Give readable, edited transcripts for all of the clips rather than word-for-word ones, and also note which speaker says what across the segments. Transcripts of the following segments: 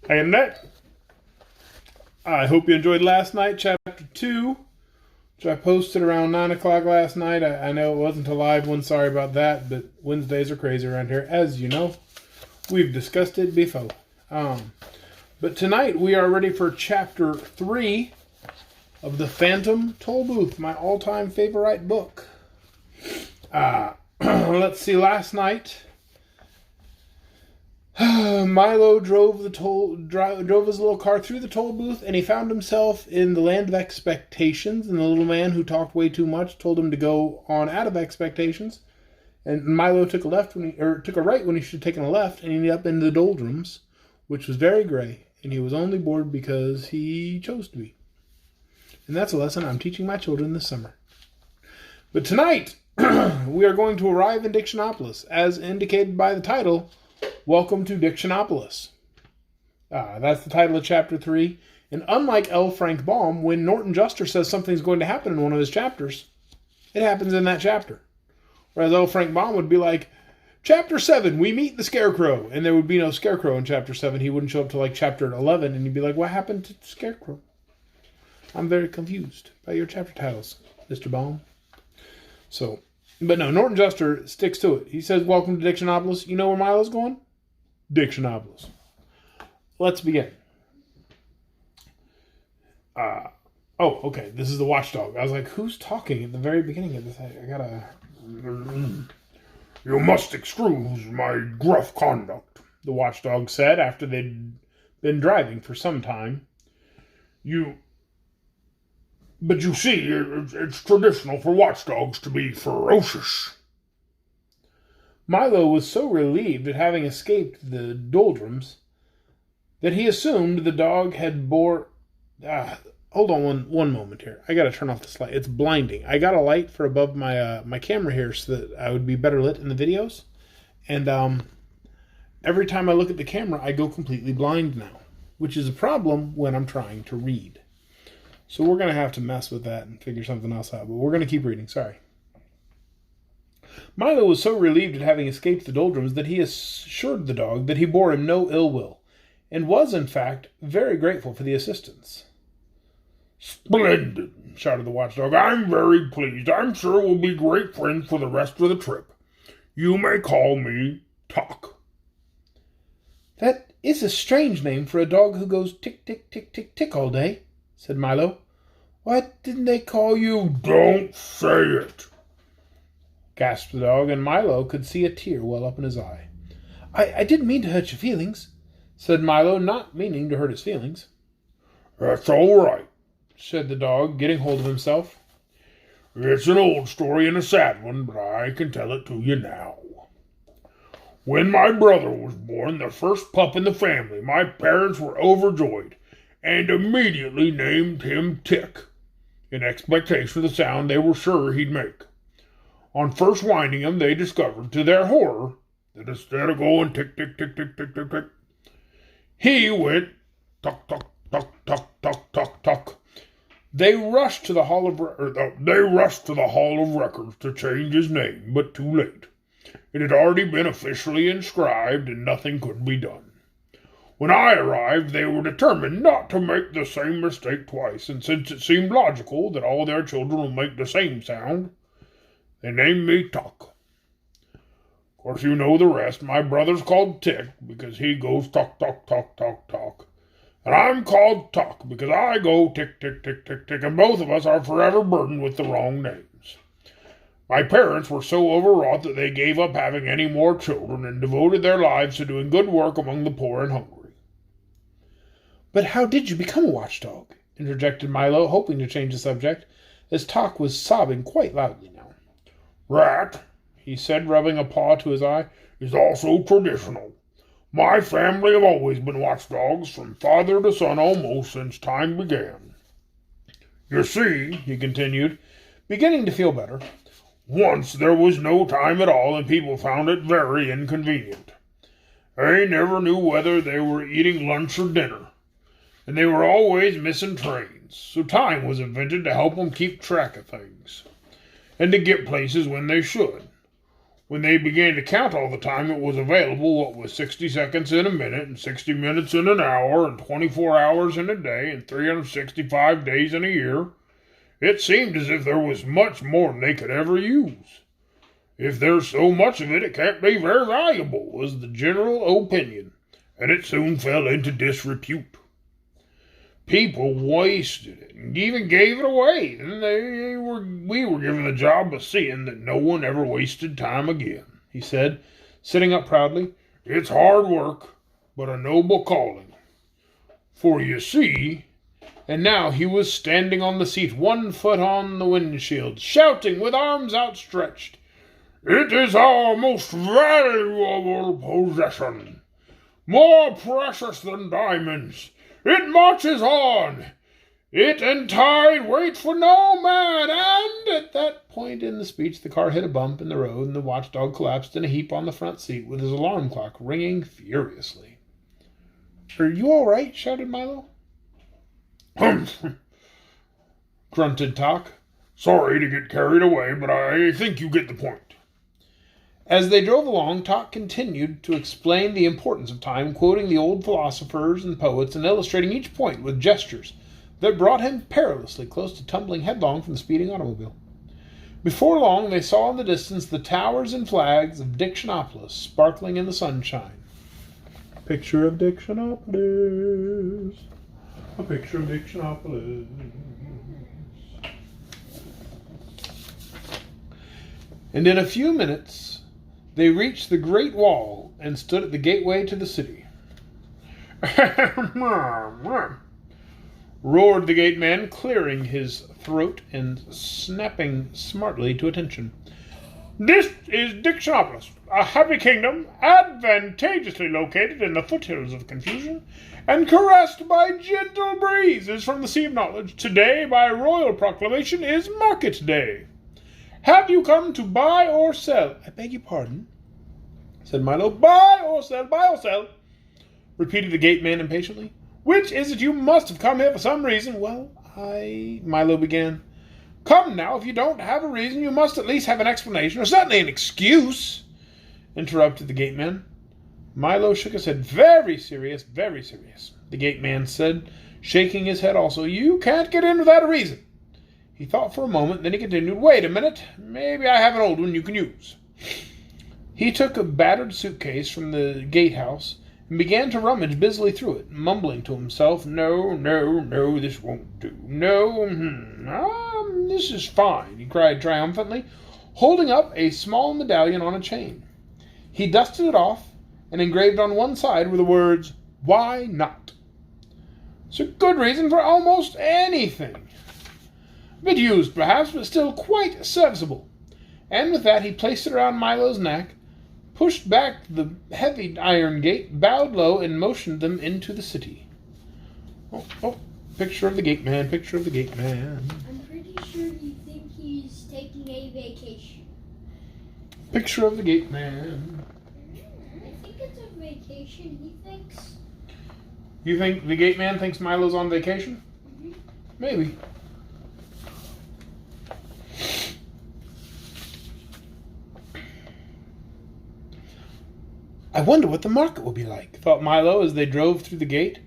Speaker 1: I am Net. I hope you enjoyed last night, Chapter 2, which I posted around 9 o'clock last night. I know it wasn't a live one, sorry about that, but Wednesdays are crazy around here, as you know. We've discussed it before. But tonight we are ready for Chapter 3 of The Phantom Tollbooth, my all-time favorite book. Let's see, last night Milo drove his little car through the toll booth, and he found himself in the land of expectations. And the little man who talked way too much told him to go on out of expectations. And Milo took a right when he should have taken a left, and he ended up in the doldrums, which was very gray. And he was only bored because he chose to be. And that's a lesson I'm teaching my children this summer. But tonight we are going to arrive in Dictionopolis, as indicated by the title. Welcome to Dictionopolis. That's the title of Chapter 3. And unlike L. Frank Baum, when Norton Juster says something's going to happen in one of his chapters, it happens in that chapter. Whereas L. Frank Baum would be like, Chapter 7, we meet the Scarecrow. And there would be no Scarecrow in Chapter 7. He wouldn't show up till like Chapter 11, and he'd be like, what happened to the Scarecrow? I'm very confused by your chapter titles, Mr. Baum. But no, Norton Juster sticks to it. He says, welcome to Dictionopolis. You know where Milo's going? Dictionopolis. Let's begin. Okay. This is the watchdog. I was like, who's talking at the very beginning of this? I gotta... You must excuse my gruff conduct, the watchdog said after they'd been driving for some time. But you see, it's traditional for watchdogs to be ferocious. Milo was so relieved at having escaped the doldrums that he assumed the dog had hold on one moment here. I gotta turn off this light. It's blinding. I got a light for above my camera here so that I would be better lit in the videos. And every time I look at the camera, I go completely blind now, which is a problem when I'm trying to read. So we're going to have to mess with that and figure something else out. But we're going to keep reading. Sorry. Milo was so relieved at having escaped the doldrums that he assured the dog that he bore him no ill will, and was, in fact, very grateful for the assistance. Splendid, shouted the watchdog. I'm very pleased. I'm sure we'll be great friends for the rest of the trip. You may call me Tuck. That is a strange name for a dog who goes tick, tick, tick, tick, tick all day, said Milo. Why didn't they call you? Don't say it, gasped the dog, and Milo could see a tear well up in his eye. I didn't mean to hurt your feelings, said Milo, not meaning to hurt his feelings. That's all right, said the dog, getting hold of himself. It's an old story and a sad one, but I can tell it to you now. When my brother was born, the first pup in the family, my parents were overjoyed and immediately named him Tick, in expectation of the sound they were sure he'd make. On first winding him, they discovered, to their horror, that instead of going tick, tick, tick, tick, tick, tick, tick, he went tuck, tuck, tuck, tuck, tuck, tuck, tuck. They rushed to the Hall of Records to change his name, but too late. It had already been officially inscribed, and nothing could be done. When I arrived, they were determined not to make the same mistake twice, and since it seemed logical that all their children would make the same sound, they named me Tuck. Of course, you know the rest. My brother's called Tick because he goes tuck, tuck, tuck, tuck, tuck. And I'm called Tuck because I go tick, tick, tick, tick, tick, and both of us are forever burdened with the wrong names. My parents were so overwrought that they gave up having any more children and devoted their lives to doing good work among the poor and hungry. But how did you become a watchdog? Interjected Milo, hoping to change the subject, as Tuck was sobbing quite loudly now. That, he said, rubbing a paw to his eye, is also traditional. My family have always been watchdogs, from father to son almost since time began. You see, he continued, beginning to feel better, once there was no time at all, and people found it very inconvenient. They never knew whether they were eating lunch or dinner, and they were always missing trains, so time was invented to help them keep track of things, and to get places when they should. When they began to count all the time it was available, what with 60 seconds in a minute, and 60 minutes in an hour, and 24 hours in a day, and 365 days in a year, it seemed as if there was much more than they could ever use. If there's so much of it, it can't be very valuable, was the general opinion, and it soon fell into disrepute. People wasted it and even gave it away, and we were given the job of seeing that no one ever wasted time again, he said, sitting up proudly. It's hard work, but a noble calling. For you see, and now he was standing on the seat, 1 foot on the windshield, shouting with arms outstretched, it is our most valuable possession, more precious than diamonds. It marches on. It and tide wait for no man. And at that point in the speech, the car hit a bump in the road, and the watchdog collapsed in a heap on the front seat with his alarm clock ringing furiously. Are you all right? Shouted Milo. Humph! Grunted Tock. Sorry to get carried away, but I think you get the point.
Speaker 2: As they drove along, Tock continued to explain the importance of time, quoting the old philosophers and poets and illustrating each point with gestures that brought him perilously close to tumbling headlong from the speeding automobile. Before long, they saw in the distance the towers and flags of Dictionopolis sparkling in the sunshine.
Speaker 1: Picture of Dictionopolis. A picture of Dictionopolis.
Speaker 2: And in a few minutes, they reached the Great Wall and stood at the gateway to the city. Roared the gateman, clearing his throat and snapping smartly to attention.
Speaker 1: This is Dictionopolis, a happy kingdom, advantageously located in the foothills of confusion, and caressed by gentle breezes from the sea of knowledge. Today, by royal proclamation, is market day. Have you come to buy or sell?
Speaker 2: I beg your pardon,
Speaker 1: said Milo. Buy or sell, repeated the gateman impatiently. Which is it? You must have come here for some reason.
Speaker 2: Well, Milo began.
Speaker 1: Come now, if you don't have a reason, you must at least have an explanation, or certainly an excuse, interrupted the gateman.
Speaker 2: Milo shook his head. Very serious, the gateman said, shaking his head also. You can't get in without a reason. He thought for a moment, then he continued, Wait a minute, maybe I have an old one you can use. He took a battered suitcase from the gatehouse and began to rummage busily through it, mumbling to himself, No, this won't do. No, this is fine, he cried triumphantly, holding up a small medallion on a chain. He dusted it off and engraved on one side were the words, Why not? It's a good reason for almost anything. A bit used, perhaps, but still quite serviceable. And with that he placed it around Milo's neck, pushed back the heavy iron gate, bowed low, and motioned them into the city. Picture of the gateman.
Speaker 3: I'm pretty sure you think he's taking a vacation.
Speaker 2: Picture of the gateman.
Speaker 3: I think it's a vacation, he thinks.
Speaker 2: You think the gateman thinks Milo's on vacation?
Speaker 3: Mm-hmm.
Speaker 2: Maybe. I wonder what the market will be like, thought Milo as they drove through the gate.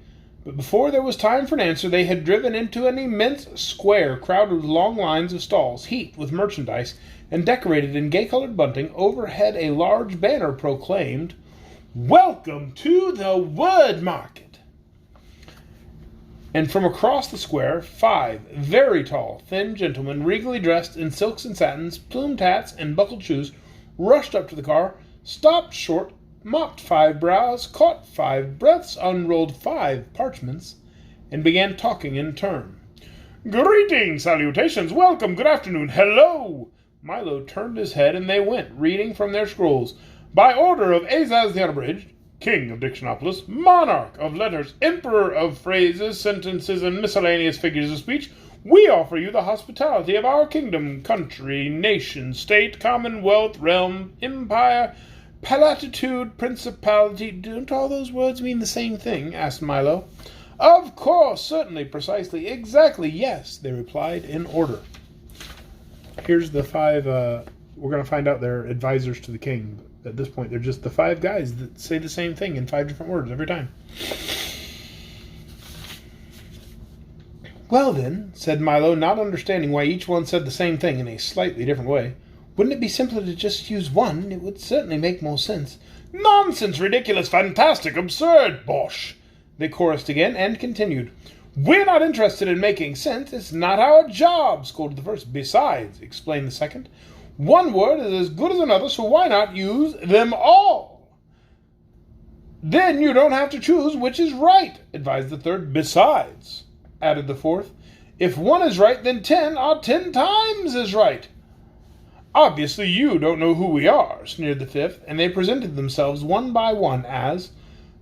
Speaker 2: But before there was time for an answer, they had driven into an immense square crowded with long lines of stalls, heaped with merchandise, and decorated in gay-colored bunting. Overhead a large banner proclaimed, Welcome to the Wood Market! And from across the square, 5 very tall, thin gentlemen, regally dressed in silks and satins, plumed hats, and buckled shoes, rushed up to the car, stopped short, mopped 5 brows, caught 5 breaths, unrolled 5 parchments, and began talking in turn. Greetings, salutations, welcome, good afternoon, hello! Milo turned his head, and they went, reading from their scrolls. By order of Azaz the Unabridged, King of Dictionopolis, Monarch of Letters, Emperor of Phrases, Sentences, and Miscellaneous Figures of Speech, we offer you the hospitality of our kingdom, country, nation, state, commonwealth, realm, empire, palatitude, principality. Don't all those words mean the same thing? Asked Milo. Of course, certainly, precisely, exactly, yes, they replied in order. Here's the 5 We're going to find out they're advisors to the king. At this point, they're just the 5 guys that say the same thing in 5 different words every time. Well then, said Milo, not understanding why each one said the same thing in a slightly different way, wouldn't it be simpler to just use one? It would certainly make more sense. Nonsense, ridiculous, fantastic, absurd, bosh! They chorused again and continued. We're not interested in making sense. It's not our job, scolded the first. Besides, explained the second, one word is as good as another, so why not use them all? Then you don't have to choose which is right, advised the third. Besides, added the fourth, if one is right, then 10 are 10 times as right. Obviously you don't know who we are, sneered the fifth, and they presented themselves one by one as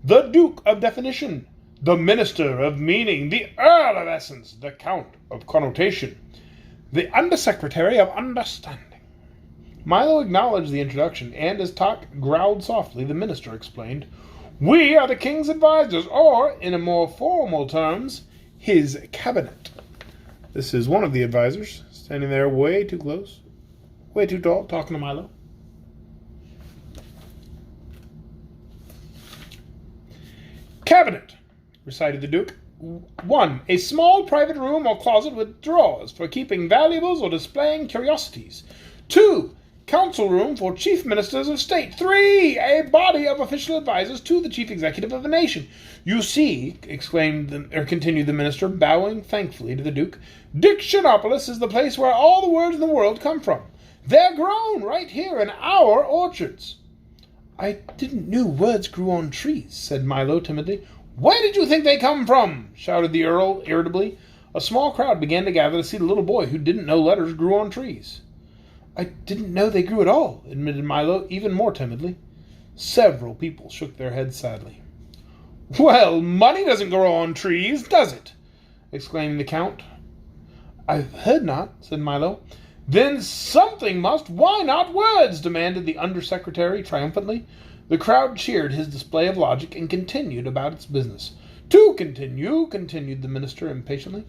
Speaker 2: the Duke of Definition, the Minister of Meaning, the Earl of Essence, the Count of Connotation, the Undersecretary of Understanding. Milo acknowledged the introduction, and as Tock growled softly, the minister explained, We are the king's advisors, or, in a more formal terms, his cabinet. This is one of the advisors, standing there way too close, way too tall, talking to Milo. Cabinet, recited the Duke. 1. A small private room or closet with drawers for keeping valuables or displaying curiosities. 2. Council room for chief ministers of state. 3. A body of official advisors to the chief executive of a nation. You see, continued the minister, bowing thankfully to the Duke, Dictionopolis is the place where all the words in the world come from. They're grown right here in our orchards. I didn't know words grew on trees, said Milo timidly. Where did you think they come from? Shouted the Earl irritably. A small crowd began to gather to see the little boy who didn't know letters grew on trees. I didn't know they grew at all, admitted Milo, even more timidly. Several people shook their heads sadly. Well, money doesn't grow on trees, does it? Exclaimed the Count. I've heard not, said Milo. Then something must. Why not words? Demanded the Undersecretary triumphantly. The crowd cheered his display of logic and continued about its business. To continue, continued the minister impatiently.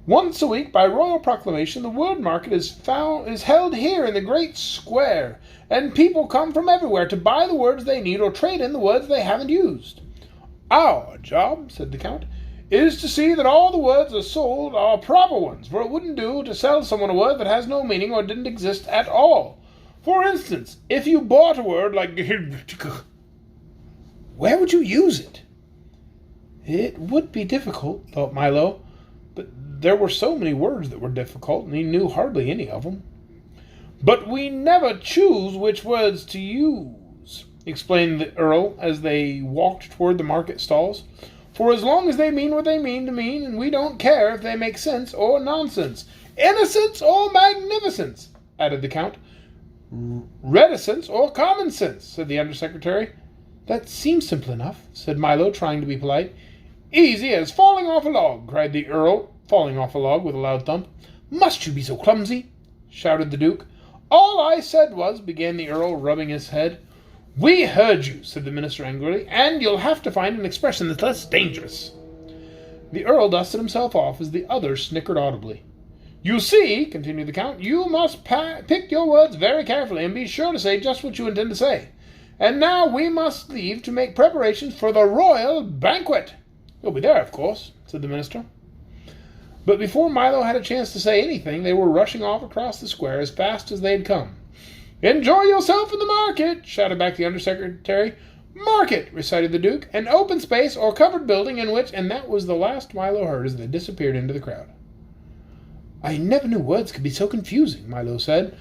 Speaker 2: Once a week, by royal proclamation, the word market is held here in the great square, and people come from everywhere to buy the words they need or trade in the words they haven't used. Our job, said the Count, is to see that all the words are sold are proper ones, for it wouldn't do to sell someone a word that has no meaning or didn't exist at all. For instance, if you bought a word like where would you use it? It would be difficult, thought Milo, but there were so many words that were difficult, and he knew hardly any of them. But we never choose which words to use, explained the Earl as they walked toward the market stalls. For as long as they mean what they mean to mean, and we don't care if they make sense or nonsense, innocence or magnificence, added the Count. Reticence or common sense, said the Undersecretary. That seems simple enough, said Milo, trying to be polite. Easy as falling off a log, cried the Earl, falling off a log with a loud thump. Must you be so clumsy? Shouted the Duke. All I said was, began the Earl, rubbing his head. We heard you, said the minister angrily, and you'll have to find an expression that's less dangerous. The Earl dusted himself off as the other snickered audibly. You see, continued the Count, you must pick your words very carefully and be sure to say just what you intend to say. And now we must leave to make preparations for the royal banquet. You'll be there, of course, said the minister. But before Milo had a chance to say anything, they were rushing off across the square as fast as they had come. Enjoy yourself in the market, shouted back the Undersecretary. Market, recited the Duke, an open space or covered building in which, and that was the last Milo heard as they disappeared into the crowd. I never knew words could be so confusing, Milo said.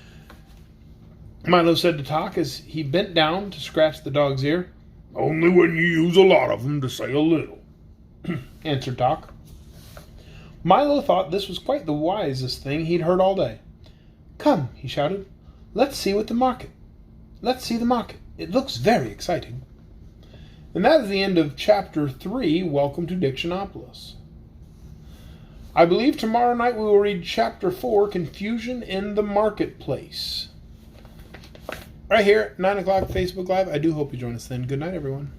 Speaker 2: Milo said to Tock as he bent down to scratch the dog's ear.
Speaker 1: Only when you use a lot of them to say a little,
Speaker 2: answered Tock. Milo thought this was quite the wisest thing he'd heard all day. Come, he shouted. Let's see the market. It looks very exciting. And that is the end of Chapter 3, Welcome to Dictionopolis. I believe tomorrow night we will read Chapter 4, Confusion in the Marketplace. Right here at 9 o'clock Facebook Live. I do hope you join us then. Good night, everyone.